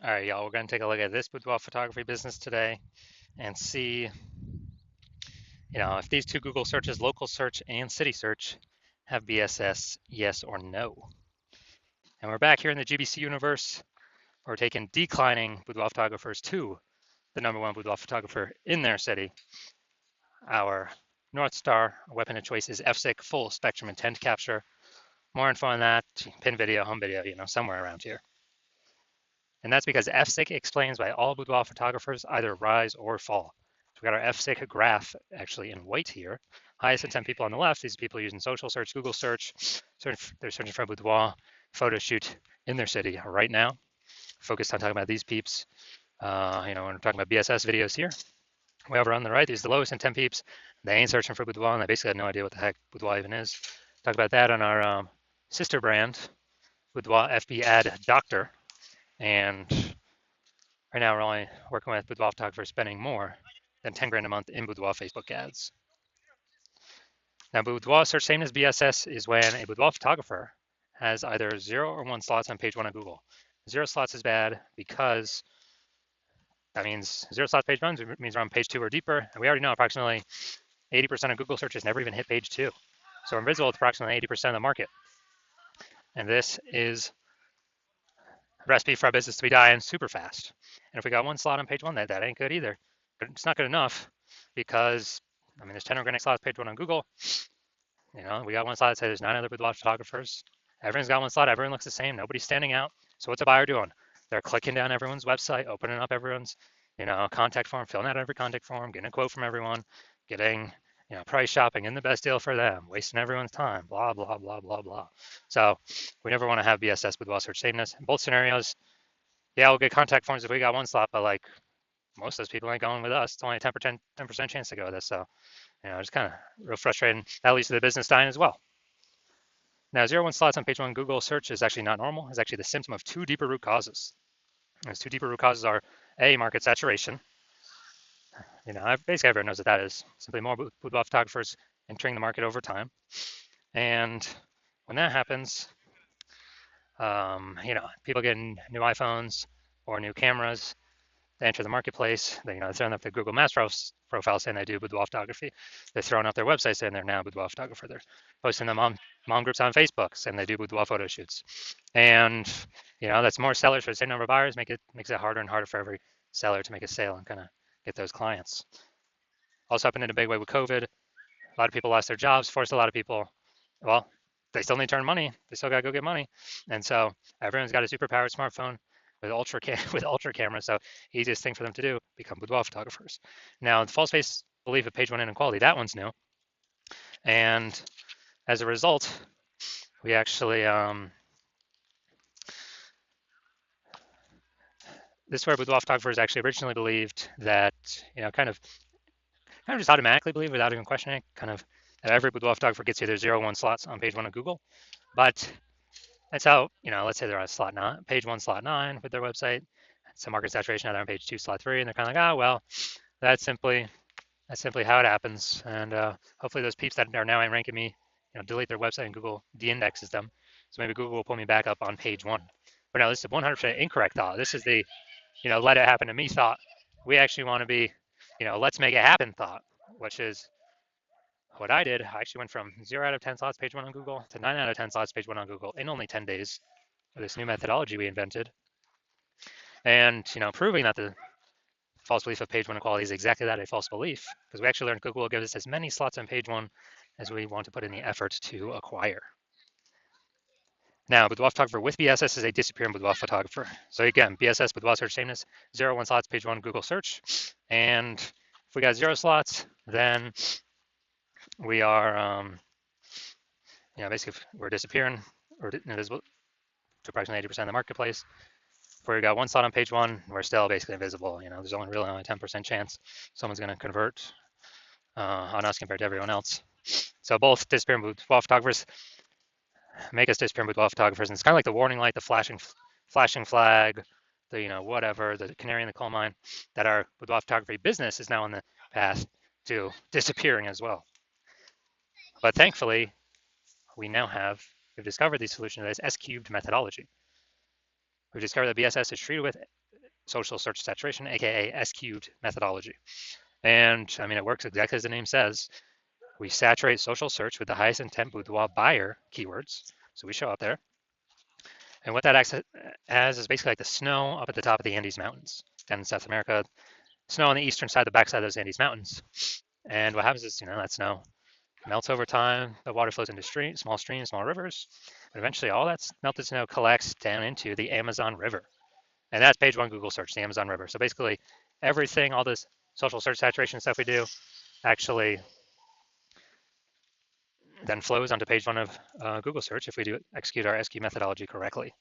All right, y'all, we're going to take a look at this boudoir photography business today and see, if these two Google searches, local search and city search, have BSS, yes or no. And we're back here in the GBC universe. We're taking declining boudoir photographers to the #1 boudoir photographer in their city. Our North Star weapon of choice is FSIC, full spectrum intent capture. More info on that, pin video, home video, somewhere around here. And that's because FSIC explains why all boudoir photographers either rise or fall. So we got our FSIC graph actually in white here. Highest intent people on the left, these people using social search, Google search. They're searching for a boudoir photo shoot in their city right now. Focused on talking about these peeps. When we're talking about BSS videos here. Way over on the right, these are the lowest intent peeps. They ain't searching for boudoir, and they basically have no idea what the heck boudoir even is. Talk about that on our sister brand, Boudoir FB Ad Doctor. And right now, we're only working with boudoir photographers spending more than 10 grand a month in boudoir Facebook ads. Now, boudoir search same as BSS is when a boudoir photographer has either 0 or 1 slots on page 1 of Google. 0 slots is bad because that means 0 slots page 1 means we're on page 2 or deeper. And we already know approximately 80% of Google searches never even hit page 2. So we're invisible to approximately 80% of the market. And this is a recipe for our business to be dying super fast. And if we got 1 slot on page 1, that ain't good either. But it's not good enough because, there's 10 organic slots page 1 on Google. We got 1 slot that says there's 9 other boudoir photographers. Everyone's got 1 slot. Everyone looks the same. Nobody's standing out. So what's a buyer doing? They're clicking down everyone's website, opening up everyone's, contact form, filling out every contact form, getting a quote from everyone, getting, price shopping and the best deal for them, wasting everyone's time, blah, blah, blah, blah, blah. So we never want to have BSS boudoir search sameness. In both scenarios, yeah, we'll get contact forms if we got 1 slot, but like most of those people ain't going with us. It's only a 10% chance to go with us. So, it's kind of real frustrating. That leads to the business dying as well. Now, 0-1 slots on page 1 Google search is actually not normal. It's actually the symptom of 2 deeper root causes. Those 2 deeper root causes are A, market saturation. Basically everyone knows what that is. Simply more boudoir photographers entering the market over time. And when that happens, people getting new iPhones or new cameras, they enter the marketplace. They're throwing up their Google Maps profile saying they do boudoir photography. They're throwing up their website saying they're now a boudoir photographer. They're posting them on mom groups on Facebook saying they do boudoir photo shoots. And that's more sellers for the same number of buyers. Makes it harder and harder for every seller to make a sale and kind of get those clients. Also happened in a big way with COVID. A lot of people lost their jobs, forced a lot of people. Well, they still need to earn money. They still got to go get money. And so everyone's got a super powered smartphone with ultra cameras. So easiest thing for them to do, become boudoir photographers. Now, the false face belief of page 1 inequality, that one's new. And as a result, we actually, this is where boudoir photographers actually originally believed that, kind of just automatically believe without even questioning it, kind of that every boudoir photographer gets either 0-1 slots on page 1 of Google. But that's how, let's say they're on slot 9, page 1, slot 9 with their website. Some market saturation, now they're on page 2, slot 3, and they're kind of like, well, that's simply how it happens. And hopefully those peeps that are now ranking me, delete their website and Google de-indexes them. So maybe Google will pull me back up on page 1. But no, this is 100% incorrect thought. This is the, let it happen to me thought. We actually want to be, let's make it happen thought, which is what I did. I actually went from 0 out of 10 slots page 1 on Google to 9 out of 10 slots page 1 on Google in only 10 days with this new methodology we invented. And, proving that the false belief of page 1 equality is exactly that, a false belief, because we actually learned Google will give us as many slots on page 1 as we want to put in the effort to acquire. Now, boudoir photographer with BSS is a disappearing boudoir photographer. So again, BSS, boudoir search sameness, 0-1 slots, page 1 Google search. And if we got 0 slots, then we are, basically we're disappearing or invisible to approximately 80% of the marketplace. If we got 1 slot on page 1, we're still basically invisible. There's only really a 10% chance someone's going to convert on us compared to everyone else. So both disappearing boudoir photographers make us disappearing boudoir photographers, and it's kind of like the warning light, the flashing flag, the whatever, the canary in the coal mine, that our boudoir photography business is now on the path to disappearing as well. But thankfully, we've discovered the solution to this S-cubed methodology. We've discovered that BSS is treated with social search saturation, aka S-cubed methodology. And I mean, it works exactly as the name says. We saturate social search with the highest intent boudoir buyer keywords. So we show up there. And what that acts as is basically like the snow up at the top of the Andes Mountains down in South America, snow on the eastern side, the backside of those Andes Mountains. And what happens is, that snow melts over time. The water flows into small streams, small rivers. But eventually, all that melted snow collects down into the Amazon River. And that's page one Google search, the Amazon River. So basically, everything, all this social search saturation stuff we do, actually then flows onto page one of Google search if we do execute our SQ methodology correctly.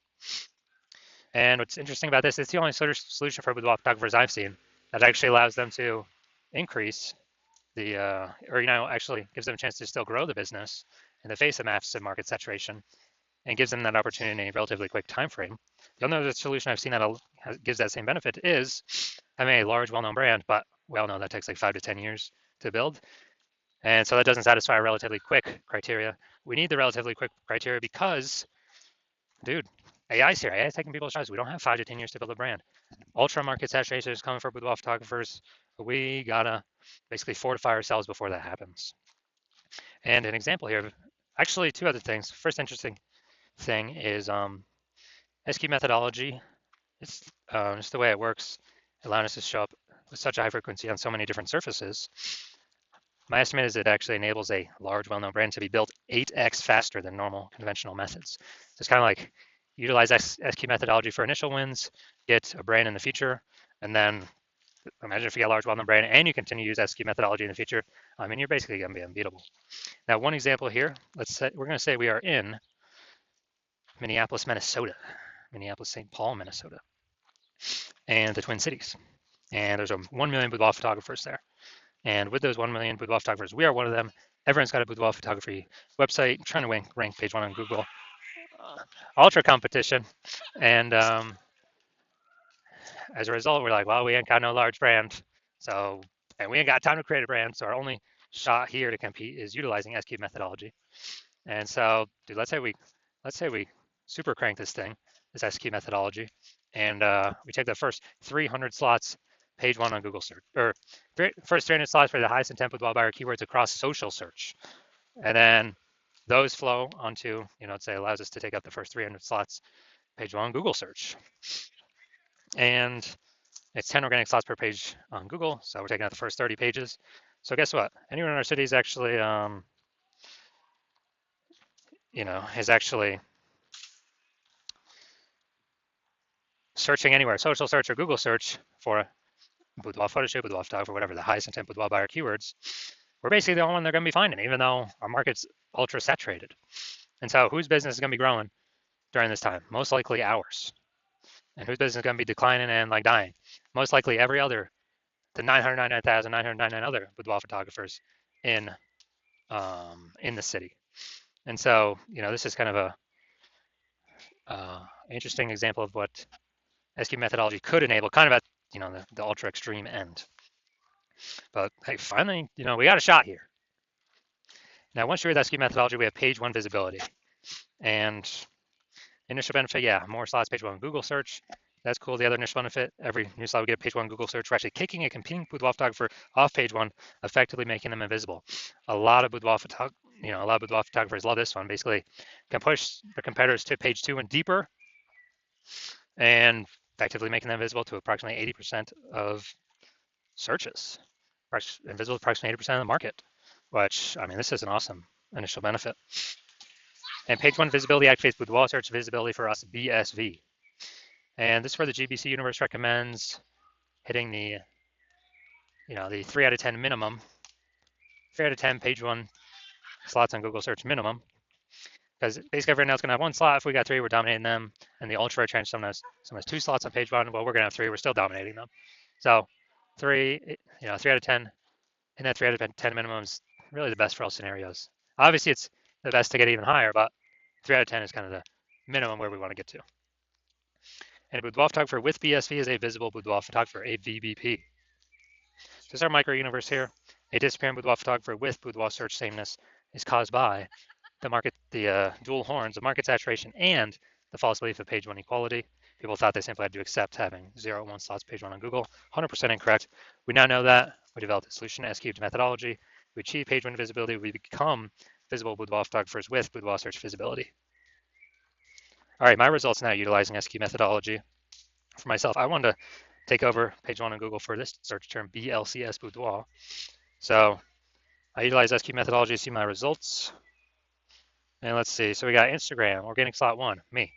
And what's interesting about this, it's the only solution for boudoir photographers I've seen that actually allows them to increase the, actually gives them a chance to still grow the business in the face of massive market saturation and gives them that opportunity in a relatively quick time frame. The only other solution I've seen that gives that same benefit is having a large, well-known brand, but we all know that takes like 5 to 10 years to build. And so that doesn't satisfy a relatively quick criteria. We need the relatively quick criteria because, dude, AI's here. AI's taking people's jobs. We don't have 5 to 10 years to build a brand. Ultra market saturation is coming for boudoir photographers. We gotta basically fortify ourselves before that happens. And an example here, actually 2 other things. First interesting thing is SQ methodology. It's just the way it works, allowing us to show up with such a high frequency on so many different surfaces. My estimate is it actually enables a large, well-known brand to be built 8x faster than normal conventional methods. So it's kind of like utilize SQ methodology for initial wins, get a brand in the future, and then imagine if you get a large, well-known brand and you continue to use SQ methodology in the future. I mean, you're basically going to be unbeatable. Now, one example here, we're going to say we are in Minneapolis, Minnesota, Minneapolis-St. Paul, Minnesota, and the Twin Cities. And there's 1 million boudoir photographers there. And with those 1 million boudoir photographers, we are one of them. Everyone's got a boudoir photography website, trying to rank page one on Google. Ultra competition. And as a result, we're like, well, we ain't got no large brand. And we ain't got time to create a brand. So our only shot here to compete is utilizing SQ methodology. And so, dude, let's say we super crank this thing, this SQ methodology, and we take the first 300 slots, page one on Google search, or first 300 slots for the highest intent boudoir buyer keywords across social search. And then those flow onto, let's say allows us to take up the first 300 slots, page one on Google search. And it's 10 organic slots per page on Google. So we're taking out the first 30 pages. So guess what? Anyone in our city is actually, is actually searching anywhere, social search or Google search for boudoir photo shoot, boudoir photographer, whatever, the highest intent boudoir buyer keywords, we're basically the only one they're going to be finding, even though our market's ultra saturated. And so whose business is going to be growing during this time? Most likely ours. And whose business is going to be declining and like dying? Most likely the 999,999 other boudoir photographers in the city. And so, this is kind of a interesting example of what SQ methodology could enable, kind of at the ultra extreme end. But hey, finally, we got a shot here. Now, once you're with SQ methodology, we have page one visibility. And initial benefit, yeah, more slots, page one Google search. That's cool. The other initial benefit, every new slot we get page one Google search, we're actually kicking a competing boudoir photographer off page one, effectively making them invisible. A lot of boudoir photographers love this one. Basically, can push the competitors to page two and deeper, and effectively making them visible to approximately 80% of searches, invisible to approximately 80% of the market, which, I mean, this is an awesome initial benefit. And page one visibility activates boudoir search visibility for us, BSV. And this is where the GBC universe recommends hitting the, the 3 out of 10 minimum, 3 out of 10 page one slots on Google search minimum. Because basically everyone else is going to have one slot. If we got 3, we're dominating them. And the ultra trench, someone has 2 slots on page one. Well, we're going to have 3. We're still dominating them. So 3 out of 10, and that 3 out of 10 minimum is really the best for all scenarios. Obviously, it's the best to get even higher, but 3 out of 10 is kind of the minimum where we want to get to. And a boudoir photographer with BSV is a visible boudoir photographer, a VBP. This is our micro universe here. A disappearing boudoir photographer with boudoir search sameness is caused by the dual horns of market saturation and the false belief of page one equality. People thought they simply had to accept having 0 1 slots page one on Google. 100% incorrect. We now know that. We developed a solution, S-cubed methodology. We achieve page one visibility. We become visible boudoir photographers with boudoir search visibility. All right, my results now utilizing S-cubed methodology. For myself, I wanted to take over page one on Google for this search term, BLCS boudoir. So I utilize S-cubed methodology to see my results. And let's see. So we got Instagram, organic slot 1, me.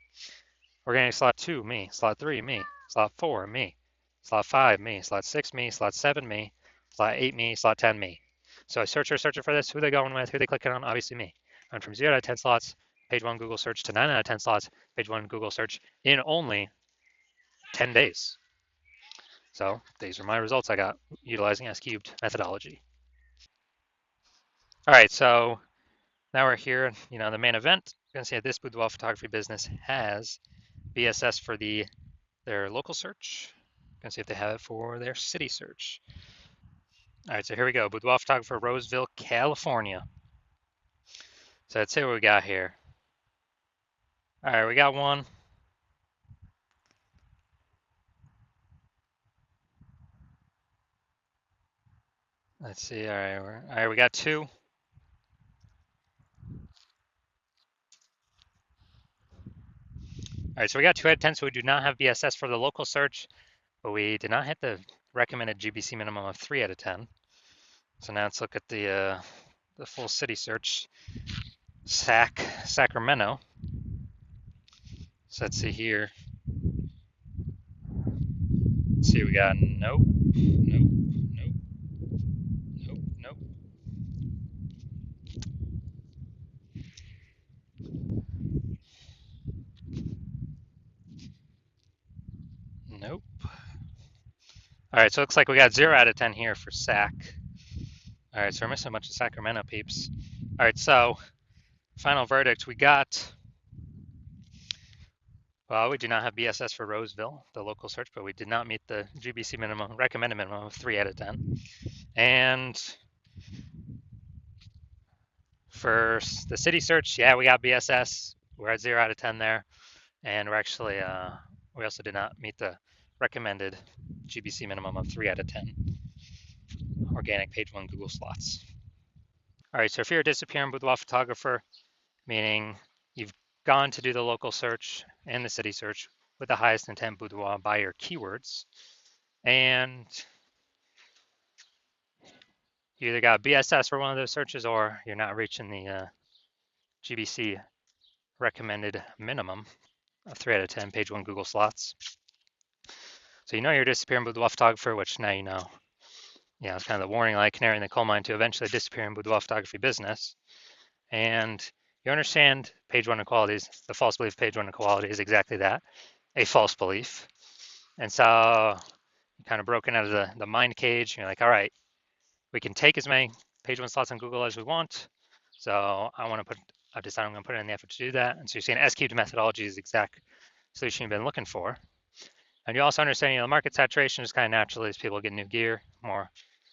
Organic slot 2, me. Slot 3, me. Slot 4, me. Slot 5, me. Slot 6, me. Slot 7, me. Slot 8, me. Slot 10, me. So I search for this. Who they going with? Who they clicking on? Obviously me. I went from 0 to 10 slots, page one Google search, to 9 out of 10 slots, page one Google search in only 10 days. So these are my results I got utilizing S-cubed methodology. All right, so now we're here, the main event. You're gonna see that this boudoir photography business has BSS for their local search. Gonna see if they have it for their city search. All right, so here we go. Boudoir photographer, Roseville, California. So let's see what we got here. All right, we got one. Let's see. All right, we got two. All right, so we got 2 out of 10. So we do not have BSS for the local search, but we did not hit the recommended GBC minimum of 3 out of 10. So now let's look at the full city search. Sacramento. So let's see here. Let's see, we got nope, nope, nope, nope, nope. Nope. All right, so it looks like we got 0 out of 10 here for Sac. All right, so we're missing a bunch of Sacramento peeps. All right, so final verdict, we got, well, we do not have BSS for Roseville, the local search, but we did not meet the GBC minimum, recommended minimum of 3 out of 10. And for the city search, yeah, we got BSS. We're at 0 out of 10 there. And we're actually, we also did not meet the recommended GBC minimum of 3 out of 10 organic page one Google slots. All right, so if you're a disappearing boudoir photographer, meaning you've gone to do the local search and the city search with the highest intent boudoir by your keywords, and you either got BSS for one of those searches or you're not reaching the GBC recommended minimum of 3 out of 10 page one Google slots. So you're a disappearing boudoir photographer, which now you know. It's kind of the warning light, canary in the coal mine to eventually disappear in boudoir photography business. And you understand page one inequalities. The false belief page one inequality is exactly that, a false belief. And so you're kind of broken out of the mind cage. You're like, all right, we can take as many page one slots on Google as we want. So I've decided I'm going to put in the effort to do that. And so you're seeing S-cubed methodology is the exact solution you've been looking for. And you also understand, the market saturation is kind of naturally as people get new gear, more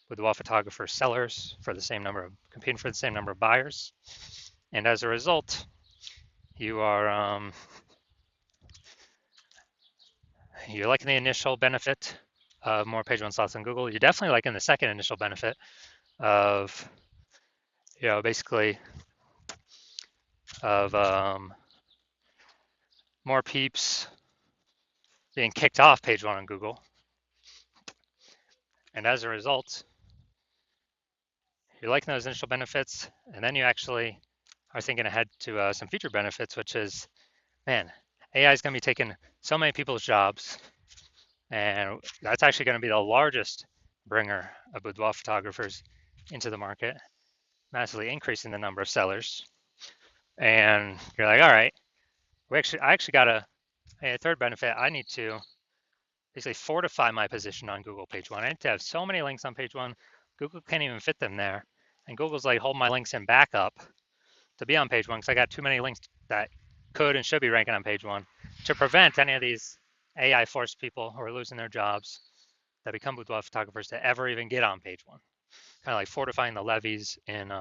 boudoir photographer sellers for the same number of competing for the same number of buyers. And as a result, you're liking the initial benefit of more page one slots on Google. You're definitely liking the second initial benefit of, basically of more peeps being kicked off page one on Google. And as a result, you're liking those initial benefits, and then you actually are thinking ahead to some future benefits, which is, man, AI is going to be taking so many people's jobs, and that's actually going to be the largest bringer of boudoir photographers into the market, massively increasing the number of sellers. And you're like, all right, I actually got a third benefit. I need to basically fortify my position on Google page one. I need to have so many links on page one, Google can't even fit them there. And Google's like, hold my links in backup to be on page one because I got too many links that could and should be ranking on page one to prevent any of these AI forced people who are losing their jobs that become boudoir photographers to ever even get on page one. Kind of like fortifying the levees in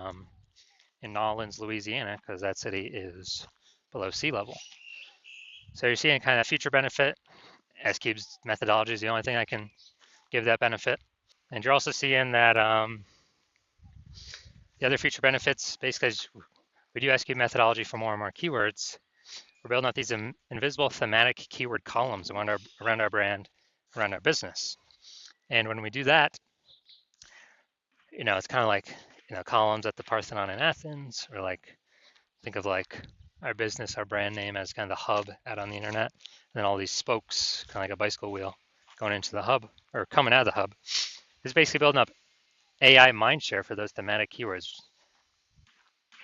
Nolens, Louisiana, because that city is below sea level. So you're seeing kind of future benefit S cubes methodology is the only thing I can give that benefit. And you're also seeing that the other feature benefits, basically, as we do S cube methodology for more and more keywords, we're building out these invisible thematic keyword columns around our brand, around our business. And when we do that, it's kind of like, columns at the Parthenon in Athens, or like, think of like our business, our brand name as kind of the hub out on the internet, and then all these spokes, kind of like a bicycle wheel, going into the hub or coming out of the hub. It's basically building up AI mindshare for those thematic keywords,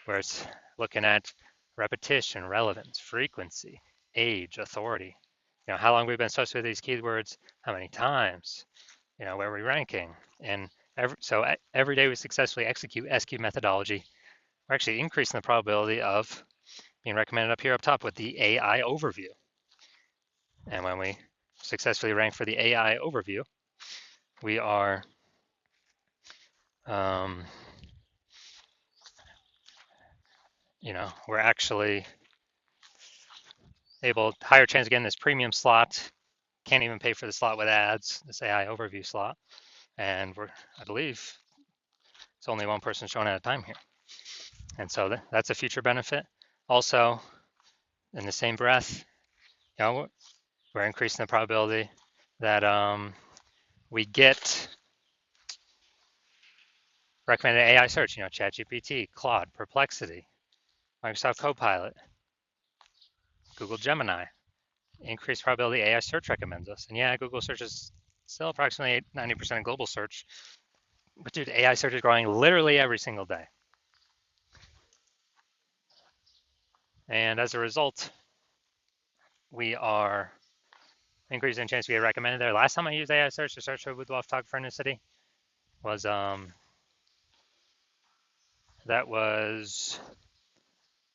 where it's looking at repetition, relevance, frequency, age, authority. How long we've been associated with these keywords, how many times, where we're ranking. And every day we successfully execute SQ methodology, we're actually increasing the probability of being recommended up top with the AI overview. And when we successfully rank for the AI overview, we are we're actually able, higher chance again, this premium slot, can't even pay for the slot with ads, this AI overview slot. And I believe it's only one person showing at a time here. And so that's a future benefit. Also, in the same breath, we're increasing the probability that we get recommended AI search, ChatGPT, Claude, Perplexity, Microsoft Copilot, Google Gemini. Increased probability AI search recommends us. And yeah, Google search is still approximately 90% of global search. But dude, AI search is growing literally every single day. And as a result, we are increasing the chance we get recommended there. Last time I used AI search to search for a boudoir photographer in a city was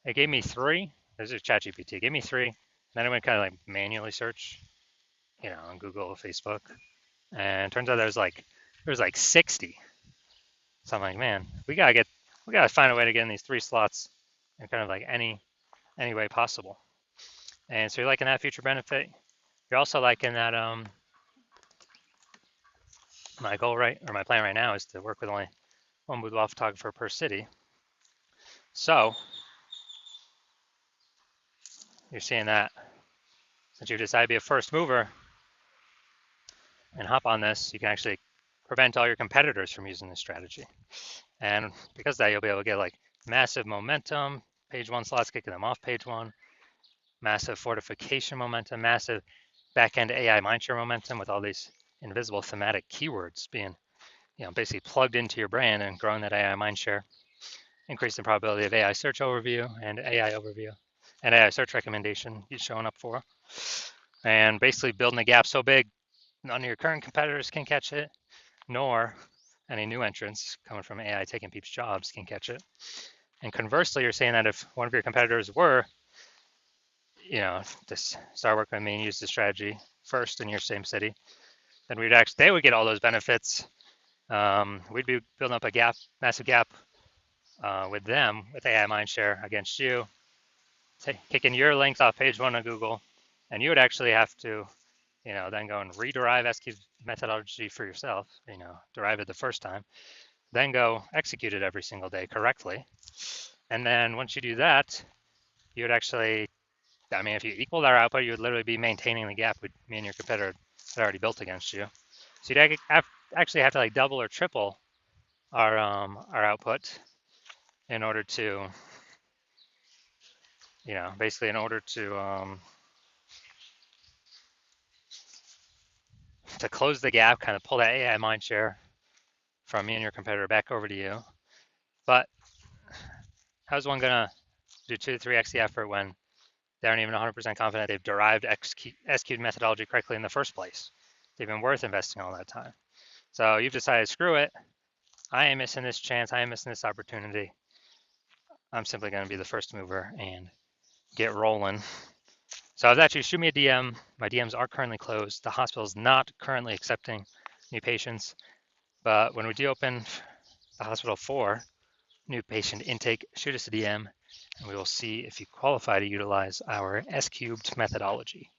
it gave me 3. This is ChatGPT. It gave me 3. Then I went kind of like manually search, on Google or Facebook. And it turns out there was like 60. So I'm like, man, we gotta find a way to get in these 3 slots in kind of like any way possible. And so you're liking that future benefit. You're also liking that my plan right now is to work with only one boudoir photographer per city. So you're seeing that since you decide to be a first mover and hop on this, you can actually prevent all your competitors from using this strategy. And because of that, you'll be able to get like massive momentum, page 1 slots, kicking them off page 1, massive fortification momentum, massive back-end AI mindshare momentum with all these invisible thematic keywords being, basically plugged into your brand and growing that AI mindshare, increasing the probability of AI search overview and AI search recommendation you're showing up for, and basically building a gap so big none of your current competitors can catch it, nor any new entrants coming from AI taking people's jobs can catch it. And conversely, you're saying that if one of your competitors were, to start working with me and use the strategy first in your same city, then they would get all those benefits. We'd be building up a massive gap with them, with AI mindshare against you, kicking your links off page 1 of Google, and you would actually have to, then go and rederive SQ methodology for yourself, derive it the first time, then go execute it every single day correctly. And then once you do that, you would actually, if you equaled our output, you would literally be maintaining the gap with me and your competitor had already built against you. So you'd actually have to like double or triple our output in order to, basically in order to close the gap, kind of pull that AI mindshare from me and your competitor back over to you. But how's one gonna do 2 to 3x the effort when they aren't even 100% confident they've derived SQ methodology correctly in the first place? They've been worth investing all that time. So you've decided, screw it. I am missing this chance. I am missing this opportunity. I'm simply going to be the first mover and get rolling. So I was actually, shoot me a DM. My DMs are currently closed. The hospital is not currently accepting new patients. But when we do open the hospital for new patient intake, shoot us a DM and we will see if you qualify to utilize our S-cubed methodology.